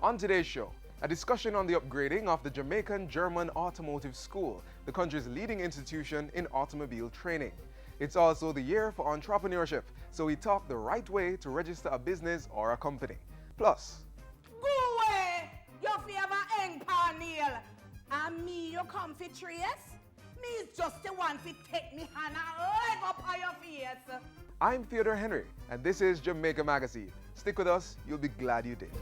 On today's show, a discussion on the upgrading of the Jamaican German Automotive School, the country's leading institution in automobile training. It's also the year for entrepreneurship, so we talk the right way to register a business or a company. Plus, go away! You favor eng panel. And me, you come for trace? Me is just the one to take me hand and leg up on your face. I'm Theodore Henry, and this is Jamaica Magazine. Stick with us, you'll be glad you did.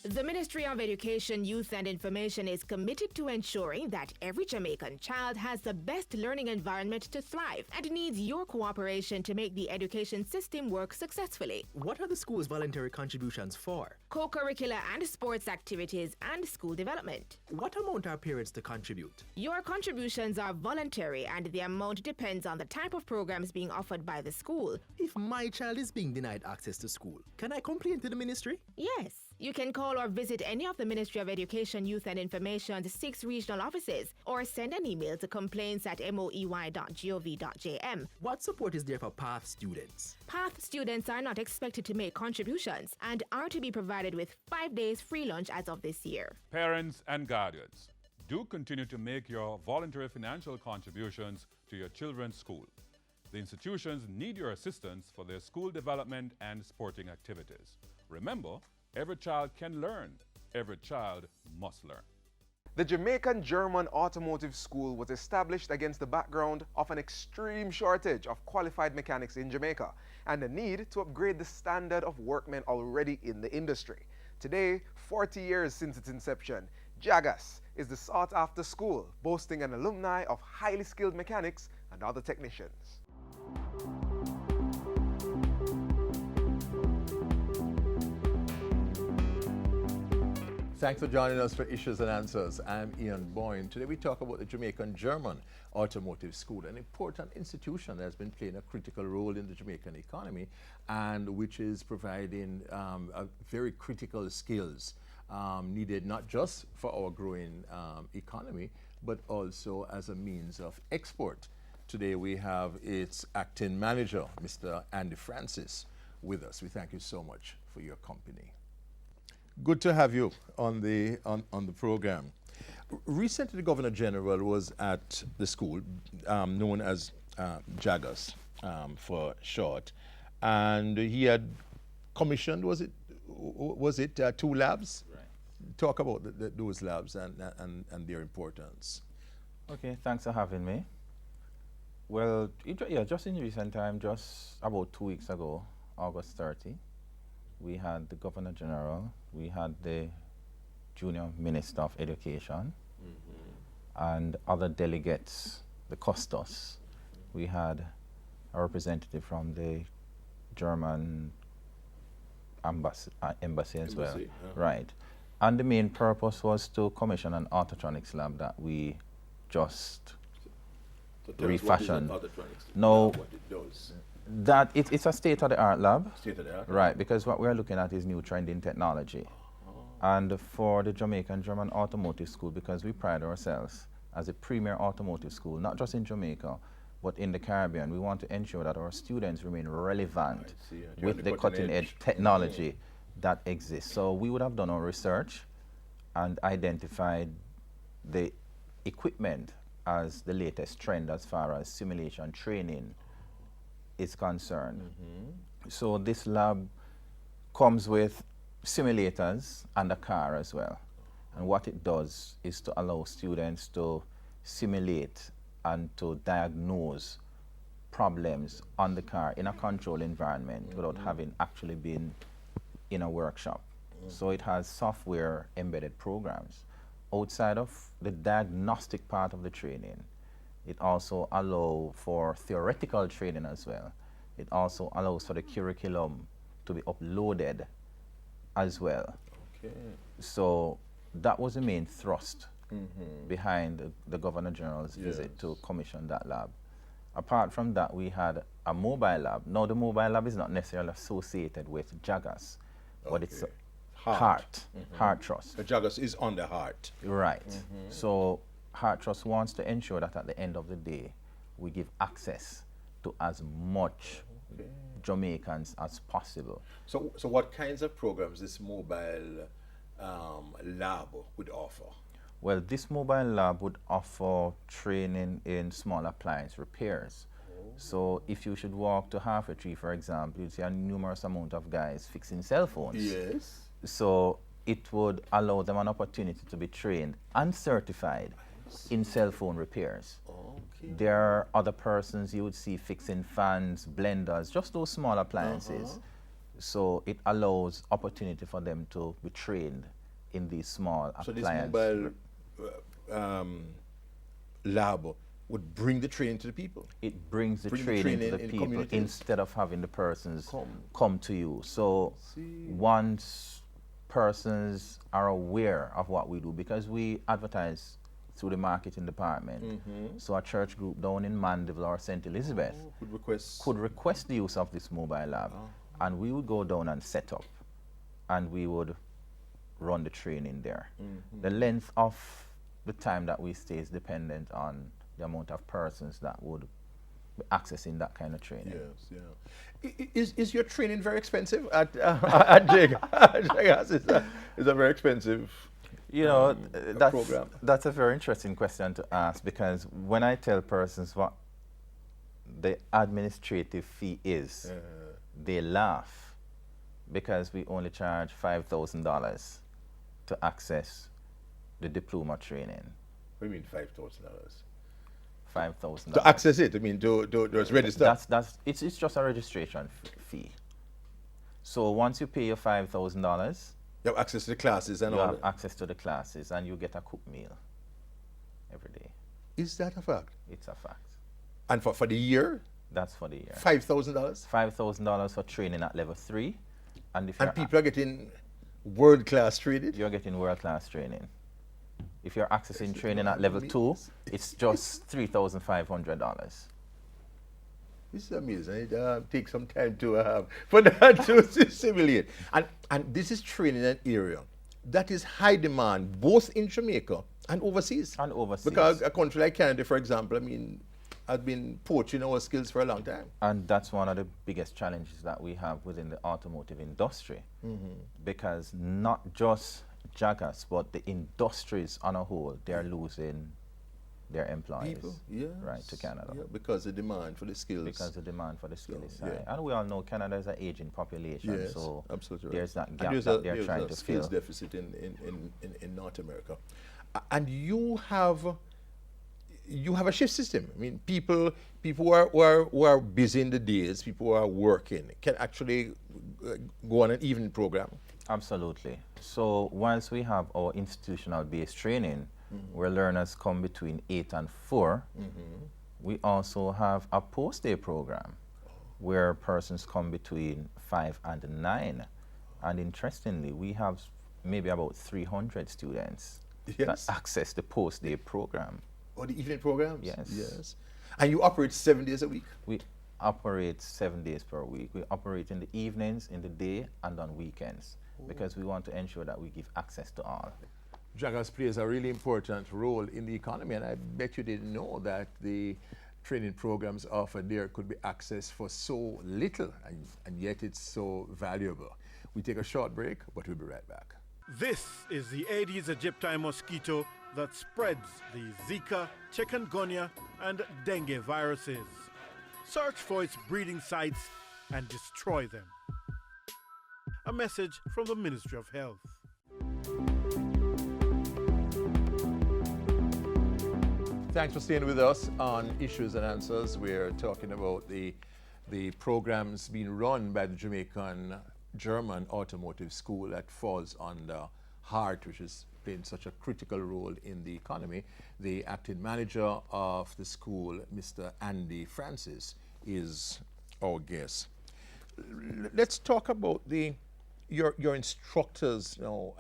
The Ministry of Education, Youth and Information is committed to ensuring that every Jamaican child has the best learning environment to thrive and needs your cooperation to make the education system work successfully. What are the school's voluntary contributions for? Co-curricular and sports activities and school development. What amount are parents to contribute? Your contributions are voluntary and the amount depends on the type of programs being offered by the school. If my child is being denied access to school, can I complain to the ministry? Yes. You can call or visit any of the Ministry of Education, Youth and Information's 6 regional offices or send an email to complaints@moey.gov.jm. What support is there for PATH students? PATH students are not expected to make contributions and are to be provided with 5 days free lunch as of this year. Parents and guardians, do continue to make your voluntary financial contributions to your children's school. The institutions need your assistance for their school development and sporting activities. Remember, every child can learn. Every child must learn. The Jamaican German Automotive School was established against the background of an extreme shortage of qualified mechanics in Jamaica and the need to upgrade the standard of workmen already in the industry. Today, 40 years since its inception, Jagas is the sought-after school, boasting an alumni of highly skilled mechanics and other technicians. Thanks for joining us for Issues and Answers. I'm Ian Boyne. Today we talk about the Jamaican German Automotive School, an important institution that has been playing a critical role in the Jamaican economy and which is providing very critical skills needed not just for our growing economy, but also as a means of export. Today we have its acting manager, Mr. Andy Francis, with us. We thank you so much for your company. Good to have you on the program. Recently, the Governor General was at the school, known as Jagas for short, and he had commissioned. Was it 2 labs? Right. Talk about those labs and their importance. Okay, thanks for having me. Well, just in recent time, just about 2 weeks ago, August 30. We had the Governor General, we had the Junior Minister of Education, and other delegates, the custos. We had a representative from the German embassy as well. Right. And the main purpose was to commission an autotronics lab that we just refashioned. No, what it does. That it's a state-of-the-art lab. State-of-the-art? Right, because what we're looking at is new trending technology. And for the Jamaican German Automotive School, because we pride ourselves as a premier automotive school, not just in Jamaica, but in the Caribbean, we want to ensure that our students remain relevant with the cutting-edge technology that exists. So we would have done our research and identified the equipment as the latest trend as far as simulation training is concerned. So this lab comes with simulators and a car as well. And what it does is to allow students to simulate and to diagnose problems on the car in a controlled environment without having actually been in a workshop. So it has software embedded programs. Outside of the diagnostic part of the training, it also allows for theoretical training as well. It also allows for the curriculum to be uploaded as well. Okay. So that was the main thrust behind the Governor General's visit to commission that lab. Apart from that, we had a mobile lab. Now, the mobile lab is not necessarily associated with Jagas, but it's heart trust. The Jagas is on the heart. Right. So Heart Trust wants to ensure that at the end of the day, we give access to as much Jamaicans as possible. So what kinds of programs this mobile lab would offer? Well, this mobile lab would offer training in small appliance repairs. So if you should walk to Halfway Tree, for example, you'd see a numerous amount of guys fixing cell phones. Yes. So it would allow them an opportunity to be trained and certified in cell phone repairs. Okay. There are other persons you would see fixing fans, blenders, just those small appliances. So it allows opportunity for them to be trained in these small So this appliances. mobile lab would bring the training to the people. It brings the Bring the training to training the in people communities. instead of having the persons Come. come to you. So once persons are aware of what we do, because we advertise through the marketing department, so a church group down in Mandeville or St. Elizabeth Could request. could request the use of this mobile lab, and we would go down and set up, and we would run the training there. The length of the time that we stay is dependent on the amount of persons that would be accessing that kind of training. Yes, yeah. Is your training very expensive at Jagas? Is a very expensive You know, program? that's a very interesting question to ask, because when I tell persons what the administrative fee is, they laugh, because we only charge $5,000 to access the diploma training. What do you mean $5,000? $5,000. To access it, I mean to just register. It's just a registration fee. So once you pay your $5,000, You have access to the classes and you all have that. access to the classes, and you get a cooked meal every day. Is that a fact? It's a fact. And for the year, That's for the year. $5,000? $5,000 for training at level 3, and if And people are getting world-class training? you're getting world-class training. If you're accessing training at level 2, means. it's just $3,500. This is amazing. It takes some time to for that to simulate. And this is training in an area that is high demand, both in Jamaica and overseas. And overseas. Because a country like Canada, for example, I mean, has been poaching our skills for a long time. And that's one of the biggest challenges that we have within the automotive industry, because not just Jagas, but the industries on a whole, they're losing their employees right to Canada. Yeah, because the demand for the skills. Because the demand for the skill is yeah. high. And we all know Canada is an aging population, Yes, so absolutely right. there's that And gap there's that they're there's trying a to skills fill. deficit in North America. And you have a shift system. I mean, people who are busy in the days, people who are working, can actually go on an evening program. Absolutely. So once we have our institutional based training, where learners come between 8 and 4, we also have a post-day program where persons come between 5 and 9. And interestingly, we have maybe about 300 students that Yes. access the post-day program. Or the evening programs? Yes. Yes. And you operate 7 days a week? We operate 7 days per week. We operate in the evenings, in the day, and on weekends, because we want to ensure that we give access to all. Jagas plays a really important role in the economy, and I bet you didn't know that the training programs offered there could be accessed for so little, and yet it's so valuable. We take a short break, but we'll be right back. This is the Aedes aegypti mosquito that spreads the Zika, chikungunya, and dengue viruses. Search for its breeding sites and destroy them. A message from the Ministry of Health. Thanks for staying with us on Issues and Answers. We're talking about the programs being run by the Jamaican German Automotive School that falls under HART, which is playing such a critical role in the economy. The acting manager of the school, Mr. Andy Francis, is our guest. Let's talk about your instructors now,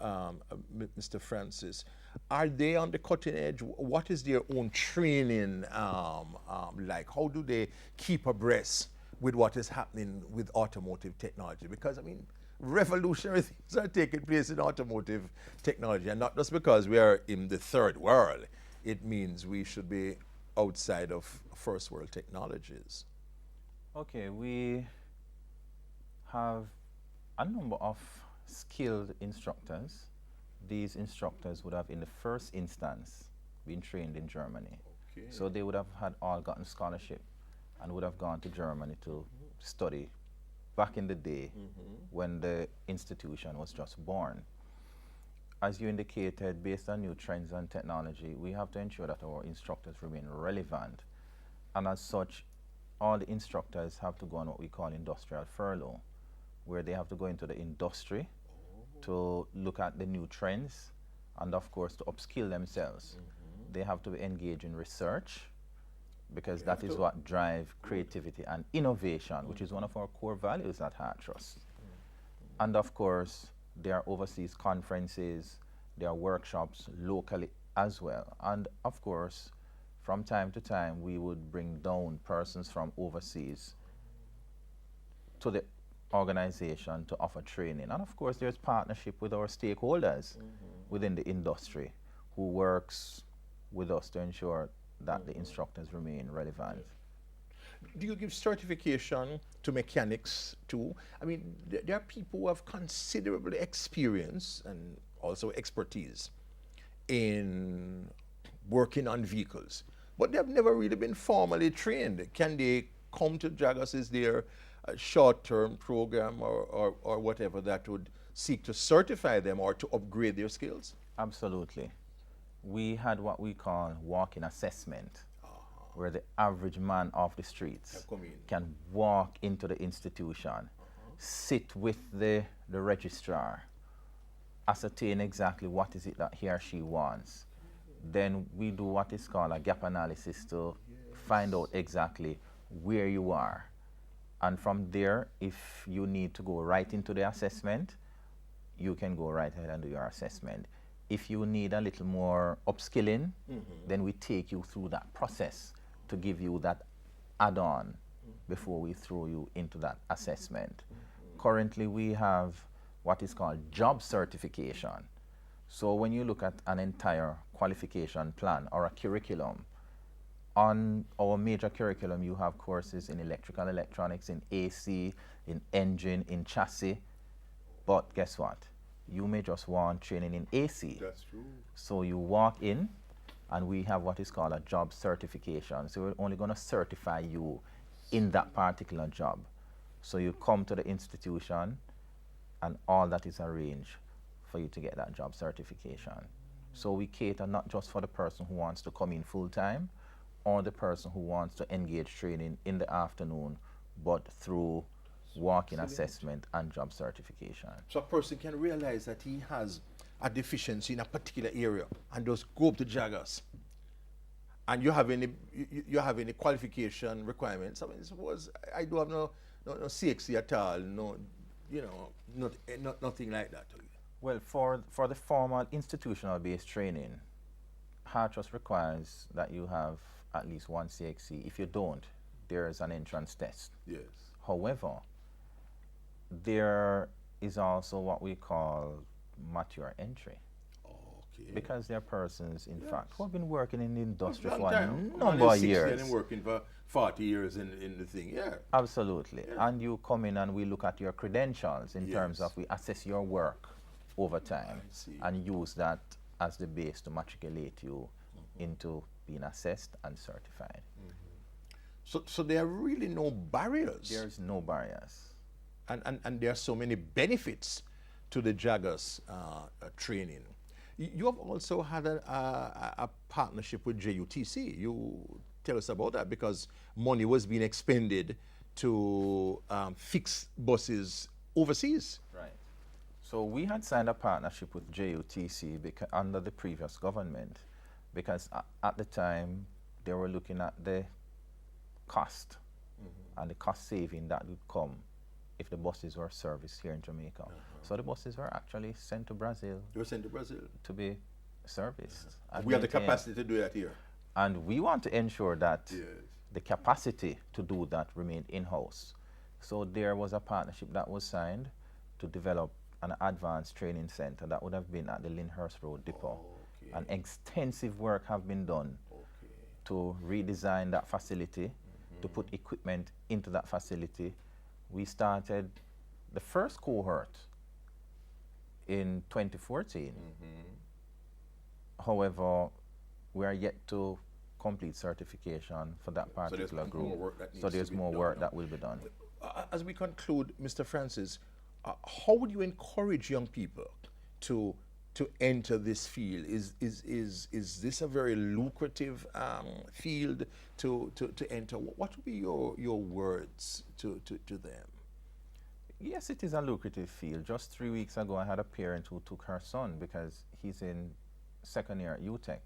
Mr. Francis. Are they on the cutting edge? What is their own training like? How do they keep abreast with what is happening with automotive technology? Because, I mean, revolutionary things are taking place in automotive technology, and not just because we are in the third world. It means we should be outside of first world technologies? Okay, we have a number of skilled instructors. These instructors would have in the first instance been trained in Germany. Okay. So they would have had all gotten scholarship and would have gone to Germany to study back in the day when the institution was just born. As you indicated, based on new trends and technology, we have to ensure that our instructors remain relevant. And as such, all the instructors have to go on what we call industrial furlough, where they have to go into the industry to look at the new trends and, of course, to upskill themselves. They have to engage in research, because that is what drives creativity and innovation, which is one of our core values at Heart Trust. And of course, there are overseas conferences, there are workshops locally as well. And of course, from time to time, we would bring down persons from overseas to the organization to offer training. And of course, there's partnership with our stakeholders within the industry who works with us to ensure that the instructors remain relevant. Do you give certification to mechanics too? I mean, there are people who have considerable experience and also expertise in working on vehicles, but they've never really been formally trained. Can they come to Jagas? Is there a short-term program or whatever that would seek to certify them or to upgrade their skills? Absolutely. We had what we call walk-in assessment, where the average man off the streets can walk into the institution, sit with the registrar, ascertain exactly what is it that he or she wants. Then we do what is called a gap analysis to find out exactly where you are. And from there, if you need to go right into the assessment, you can go right ahead and do your assessment. If you need a little more upskilling, then we take you through that process to give you that add-on before we throw you into that assessment. Currently, we have what is called job certification. So when you look at an entire qualification plan or a curriculum, on our major curriculum, you have courses in electrical electronics, in AC, in engine, in chassis. But guess what? You may just want training in AC. That's true. So you walk in, and we have what is called a job certification. So we're only going to certify you in that particular job. So you come to the institution, and all that is arranged for you to get that job certification. So we cater not just for the person who wants to come in full-time, or the person who wants to engage training in the afternoon, but through walk-in assessment and job certification. So a person can realize that he has a deficiency in a particular area and just go up to Jagas. And you have any qualification requirements? I mean, suppose I do have no CXC at all, nothing like that. Well, for the formal institutional-based training, Heart Trust requires that you have at least one CXC. If you don't, there is an entrance test. Yes. However, there is also what we call mature entry. Okay. Because there are persons, in fact, who have been working in the industry Long for a time. number of years. They've been working for 40 years in the thing, yeah. Absolutely. Yeah. And you come in and we look at your credentials in terms of we assess your work over time and use that as the base to matriculate you into being assessed and certified. So there are really no barriers. There's no barriers. And there are so many benefits to the Jagas training. You have also had a partnership with JUTC. You tell us about that, because money was being expended to fix buses overseas. Right. So we had signed a partnership with JUTC under the previous government, because at the time they were looking at the cost and the cost saving that would come if the buses were serviced here in Jamaica. So the buses were actually sent to Brazil. They were sent to Brazil to be serviced. We have the capacity to do that here. And we want to ensure that the capacity to do that remained in-house. So there was a partnership that was signed to develop an advanced training center that would have been at the Lyndhurst Road Depot. And extensive work have been done to redesign that facility, to put equipment into that facility. We started the first cohort in 2014. However, we are yet to complete certification for that particular group. So there's more work that will be done. As we conclude, Mr. Francis, how would you encourage young people to enter this field? Is this a very lucrative field to enter? What would be your words to them? Yes, it is a lucrative field. Just 3 weeks ago, I had a parent who took her son because he's in second year at UTech,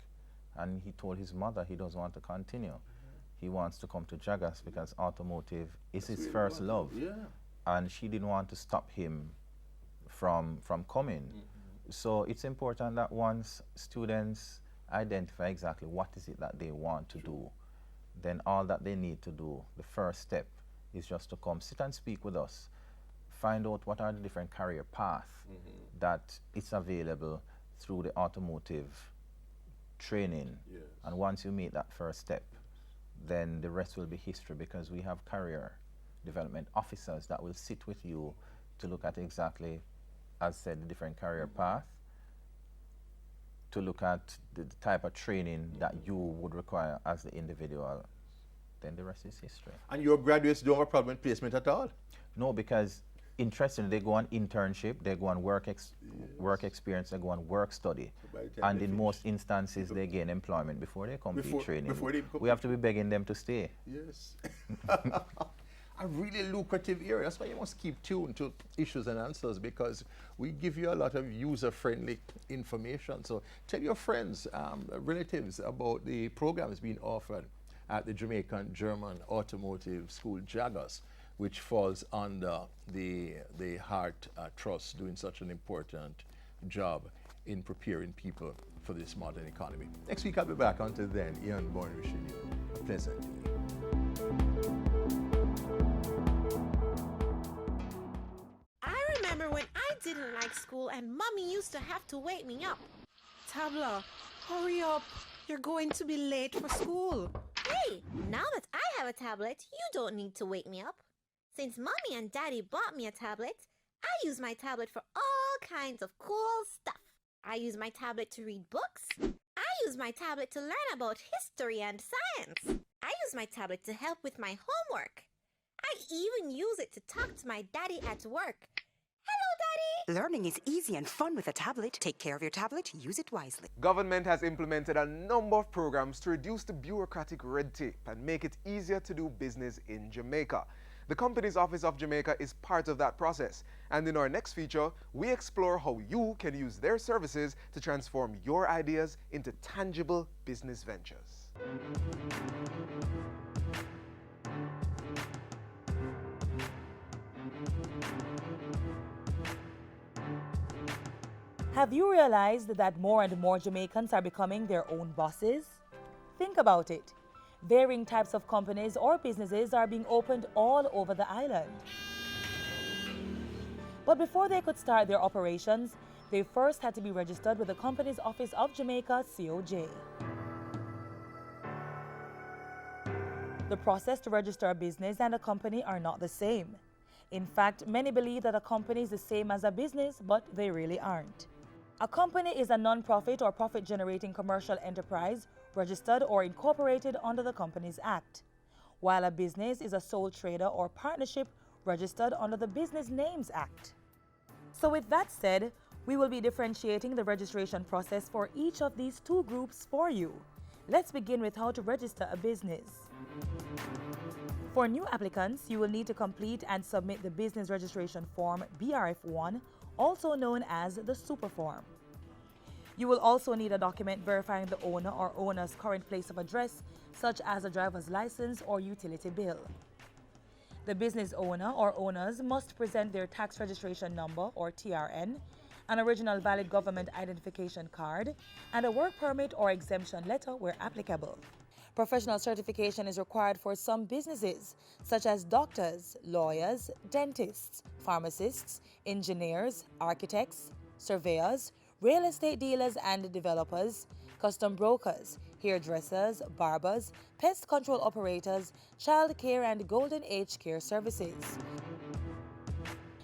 and he told his mother he doesn't want to continue. He wants to come to Jagas because automotive is his first love. And she didn't want to stop him from coming. So it's important that once students identify exactly what is it that they want to do, then all that they need to do, the first step, is just to come sit and speak with us, find out what are the different career paths that is available through the automotive training. And once you meet that first step, then the rest will be history, because we have career development officers that will sit with you to look at exactly, as said, the different career path, to look at the type of training that you would require as the individual. Then the rest is history. And your graduates don't have a problem with placement at all? No, because interestingly, they go on internship, they go on work experience, they go on work study. And in most instances, they gain employment before they complete training. We have to be begging them to stay. Yes. A really lucrative area. That's why you must keep tuned to Issues and Answers, because we give you a lot of user-friendly information. So tell your friends, relatives about the programs being offered at the Jamaican German Automotive School, JAGAS, which falls under the Heart Trust, doing such an important job in preparing people for this modern economy. Next week I'll be back. Until then, Ian Bourne wishing you a pleasant day. I remember when I didn't like school and Mommy used to have to wake me up. Tabla, hurry up. You're going to be late for school. Hey, now that I have a tablet, you don't need to wake me up. Since Mommy and Daddy bought me a tablet, I use my tablet for all kinds of cool stuff. I use my tablet to read books. I use my tablet to learn about history and science. I use my tablet to help with my homework. I even use it to talk to my daddy at work. Hello, Daddy! Learning is easy and fun with a tablet. Take care of your tablet, use it wisely. Government has implemented a number of programs to reduce the bureaucratic red tape and make it easier to do business in Jamaica. The Companies Office of Jamaica is part of that process, and in our next feature, we explore how you can use their services to transform your ideas into tangible business ventures. Have you realized that more and more Jamaicans are becoming their own bosses? Think about it. Varying types of companies or businesses are being opened all over the island. But before they could start their operations, they first had to be registered with the Companies Office of Jamaica, COJ. The process to register a business and a company are not the same. In fact, many believe that a company is the same as a business, but they really aren't. A company is a non-profit or profit-generating commercial enterprise registered or incorporated under the Companies Act, while a business is a sole trader or partnership registered under the Business Names Act. So with that said, we will be differentiating the registration process for each of these two groups for you. Let's begin with how to register a business. For new applicants, you will need to complete and submit the Business Registration Form BRF1, also known as the Super Form. You will also need a document verifying the owner or owner's current place of address, such as a driver's license or utility bill. The business owner or owners must present their tax registration number or TRN, an original valid government identification card, and a work permit or exemption letter where applicable. Professional certification is required for some businesses, such as doctors, lawyers, dentists, pharmacists, engineers, architects, surveyors, real estate dealers and developers, custom brokers, hairdressers, barbers, pest control operators, child care and golden age care services.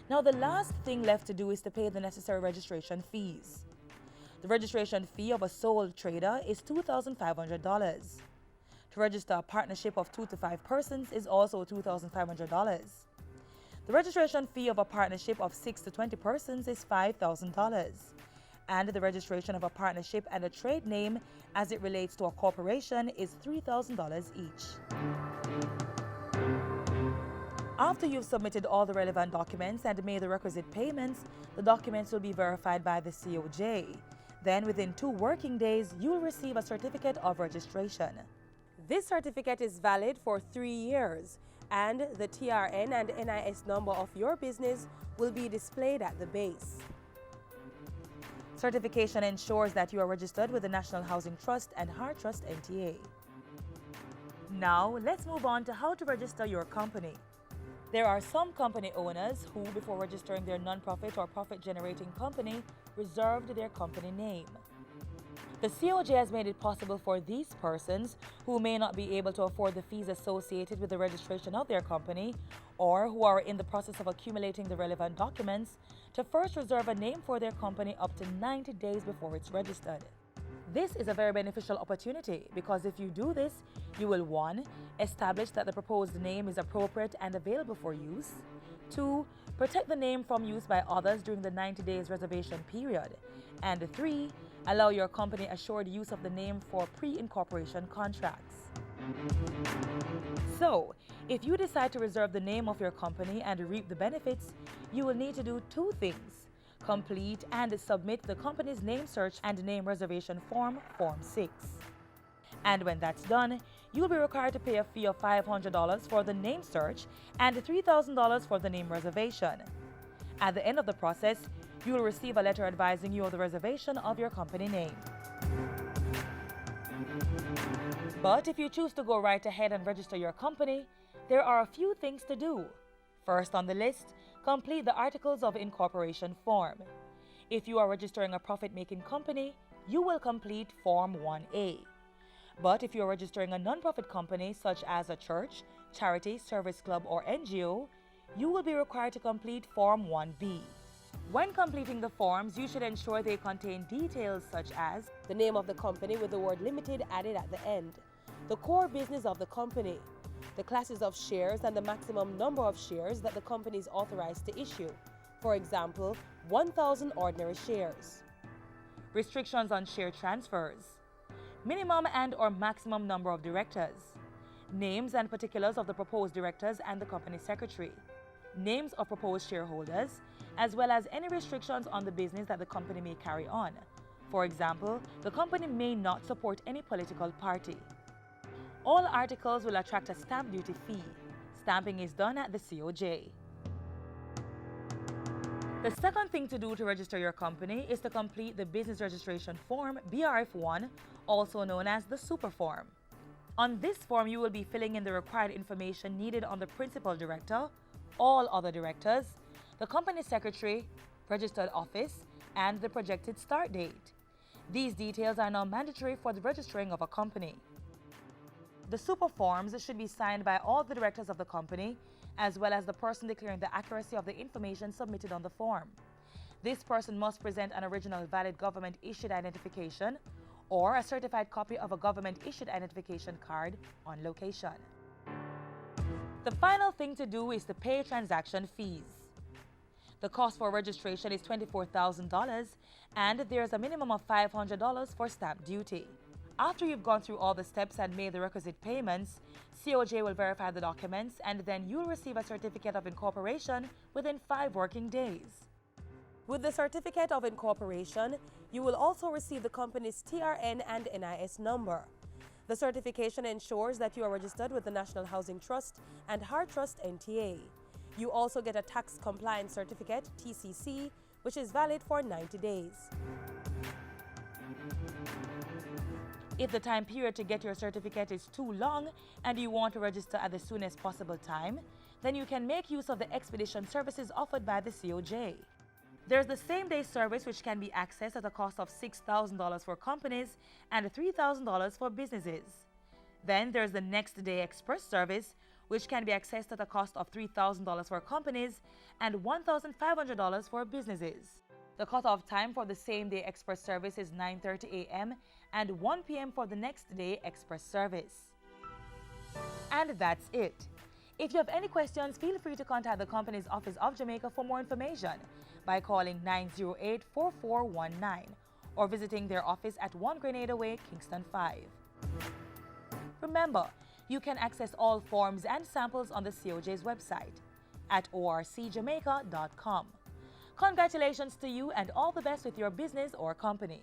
Now the last thing left to do is to pay the necessary registration fees. The registration fee of a sole trader is $2,500. To register a partnership of 2 to 5 persons is also $2,500. The registration fee of a partnership of 6 to 20 persons is $5,000. And the registration of a partnership and a trade name as it relates to a corporation is $3,000 each. After you've submitted all the relevant documents and made the requisite payments, the documents will be verified by the COJ. Then within 2 working days, you'll receive a certificate of registration. This certificate is valid for 3 years, and the TRN and NIS number of your business will be displayed at the base. Certification ensures that you are registered with the National Housing Trust and Heart Trust NTA. Now, let's move on to how to register your company. There are some company owners who, before registering their non-profit or profit-generating company, reserved their company name. The COJ has made it possible for these persons who may not be able to afford the fees associated with the registration of their company or who are in the process of accumulating the relevant documents to first reserve a name for their company up to 90 days before it's registered. This is a very beneficial opportunity because if you do this, you will 1. Establish that the proposed name is appropriate and available for use. 2. Protect the name from use by others during the 90 days reservation period. And 3. Allow your company assured use of the name for pre-incorporation contracts. So, if you decide to reserve the name of your company and reap the benefits, you will need to do 2 things. Complete and submit the company's name search and name reservation form, Form 6. And when that's done, you'll be required to pay a fee of $500 for the name search and $3,000 for the name reservation. At the end of the process, you will receive a letter advising you of the reservation of your company name. But if you choose to go right ahead and register your company, there are a few things to do. First on the list, complete the Articles of Incorporation form. If you are registering a profit-making company, you will complete Form 1A. But if you are registering a non-profit company such as a church, charity, service club, or NGO, you will be required to complete Form 1B. When completing the forms, you should ensure they contain details such as the name of the company with the word limited added at the end, the core business of the company, the classes of shares and the maximum number of shares that the company is authorized to issue. For example, 1,000 ordinary shares. Restrictions on share transfers. Minimum and or maximum number of directors. Names and particulars of the proposed directors and the company secretary. Names of proposed shareholders, as well as any restrictions on the business that the company may carry on. For example, the company may not support any political party. All articles will attract a stamp duty fee. Stamping is done at the COJ. The second thing to do to register your company is to complete the Business Registration Form, BRF1, also known as the Super Form. On this form, you will be filling in the required information needed on the principal director, all other directors, the company secretary, registered office, and the projected start date. These details are now mandatory for the registering of a company. The super forms should be signed by all the directors of the company, as well as the person declaring the accuracy of the information submitted on the form. This person must present an original valid government-issued identification or a certified copy of a government-issued identification card on location. The final thing to do is to pay transaction fees. The cost for registration is $24,000 and there's a minimum of $500 for stamp duty. After you've gone through all the steps and made the requisite payments, COJ will verify the documents and then you'll receive a certificate of incorporation within 5 working days. With the certificate of incorporation, you will also receive the company's TRN and NIS number. The certification ensures that you are registered with the National Housing Trust and Heart Trust NTA. You also get a tax compliance certificate, TCC, which is valid for 90 days. If the time period to get your certificate is too long and you want to register at the soonest possible time, then you can make use of the expedition services offered by the COJ. There's the same-day service, which can be accessed at a cost of $6,000 for companies and $3,000 for businesses. Then there's the next-day express service, which can be accessed at a cost of $3,000 for companies and $1,500 for businesses. The cutoff time for the same-day express service is 9:30 a.m. and 1 p.m. for the next-day express service. And that's it. If you have any questions, feel free to contact the company's Office of Jamaica for more information by calling 908-4419 or visiting their office at 1 Grenada Way, Kingston 5. Remember, you can access all forms and samples on the COJ's website at orcjamaica.com. Congratulations to you and all the best with your business or company.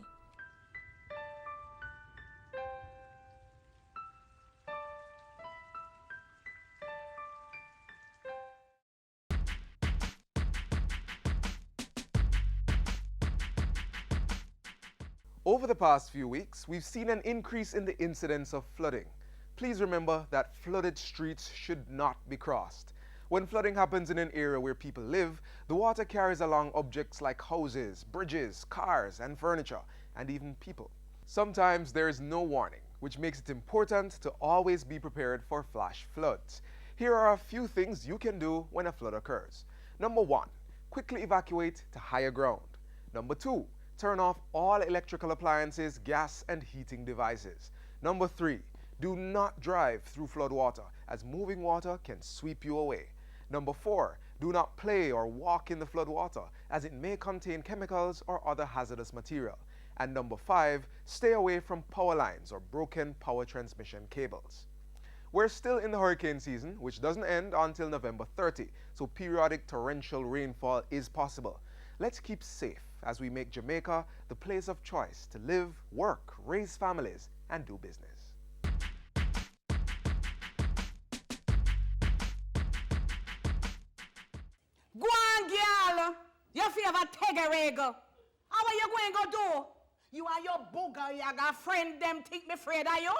Over the past few weeks, we've seen an increase in the incidence of flooding. Please remember that flooded streets should not be crossed. When flooding happens in an area where people live, the water carries along objects like houses, bridges, cars, and furniture, and even people. Sometimes there is no warning, which makes it important to always be prepared for flash floods. Here are a few things you can do when a flood occurs. Number 1, quickly evacuate to higher ground. Number 2, turn off all electrical appliances, gas, and heating devices. Number 3, do not drive through flood water, as moving water can sweep you away. Number 4, do not play or walk in the flood water, as it may contain chemicals or other hazardous material. And number 5, stay away from power lines or broken power transmission cables. We're still in the hurricane season, which doesn't end until November 30, so periodic torrential rainfall is possible. Let's keep safe as we make Jamaica the place of choice to live, work, raise families, and do business. Go on, girl. Your favorite teggereg. How are you going to do? You and your booger, you got friend them think me afraid of you?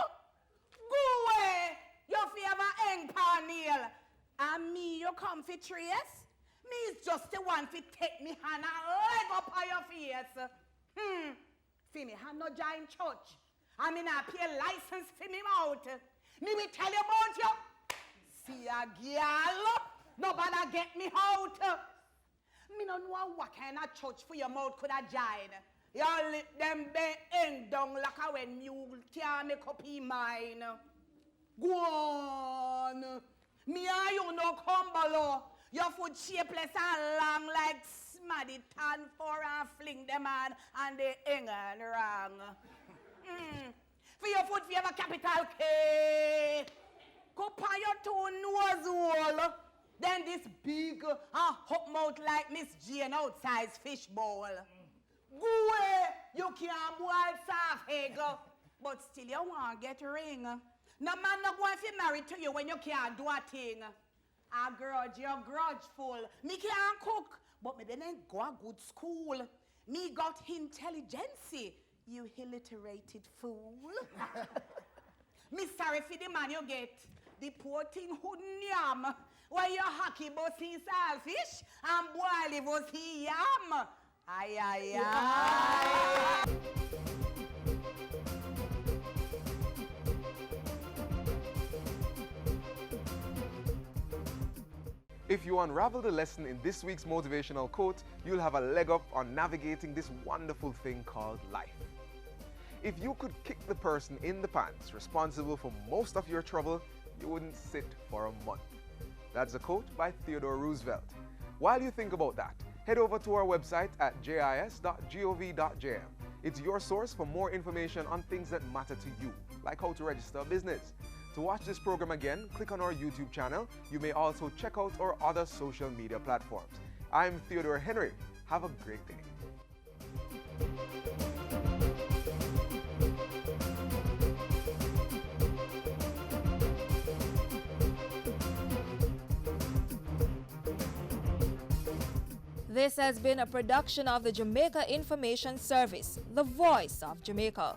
Go away. Your favorite eng panel. And me, you come for trace? Me is just the one for take me hand and leg up on your face. For me hand no join church. I mean I pay license for me mouth. Me will tell you about you. See a girl. Nobody get me out. Me no know what kind of church for your mouth could have join. You let them be end down like a when you can't make up in mine. Go on. Me and you no come below. Your foot shapeless and long like smaddy tan for and fling them on and they hang and wrong. For your foot, you have a capital K. Go on your two nose hole. Then this big hot mouth like Miss Jane outside fish bowl. Go away, you can't boil soft egg. But still you want to get a ring. No man not going to marry to you when you can't do a thing. I grudge, you're grudgeful. Me can't cook, but me didn't go a good school. Me got intelligence, you illiterated fool. Me sorry for the man you get. The poor thing wouldn't yam. Why you hockey but see selfish and boil it was he yam. Aye, aye, aye. If you unravel the lesson in this week's motivational quote, you'll have a leg up on navigating this wonderful thing called life. If you could kick the person in the pants responsible for most of your trouble, you wouldn't sit for a month. That's a quote by Theodore Roosevelt. While you think about that, head over to our website at jis.gov.jm. It's your source for more information on things that matter to you, like how to register a business. To watch this program again, click on our YouTube channel. You may also check out our other social media platforms. I'm Theodore Henry. Have a great day. This has been a production of the Jamaica Information Service, the voice of Jamaica.